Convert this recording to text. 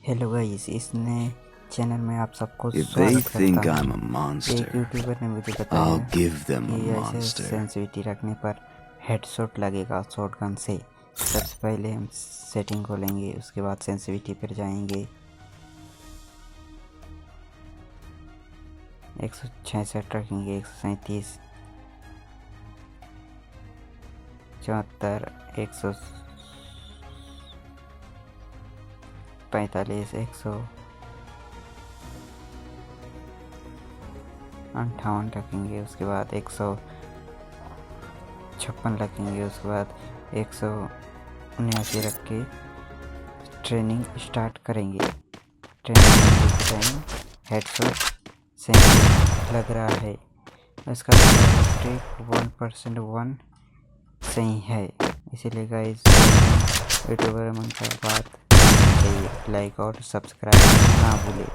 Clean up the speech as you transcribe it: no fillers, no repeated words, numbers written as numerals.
Hello guys, इस नए channel में आप सबको If they स्वागत think करता I'm हूँ। a monster, एक यूट्यूबर ने मुझे I'll बताया give them a कि ऐसे monster. सेंसिटिविटी रखने पर हेडशॉट लगेगा शॉटगन से। सबसे पहले हम सेटिंग खोलेंगे, उसके बाद सेंसिटिविटी पर जाएंगे। 166 रखेंगे, 137, 74, 145, 158 रखेंगे। उसके बाद 156 रखेंगे। उसके बाद 179 रख के ट्रेनिंग स्टार्ट करेंगे। ट्रेनिंग के टाइम हेडशॉट से लग रहा है। इसका ट्रिक 1% 1 सही है, इसीलिए गाइस यूट्यूबर मन का बात चाहिए। लाइक और सब्सक्राइब ना भूले।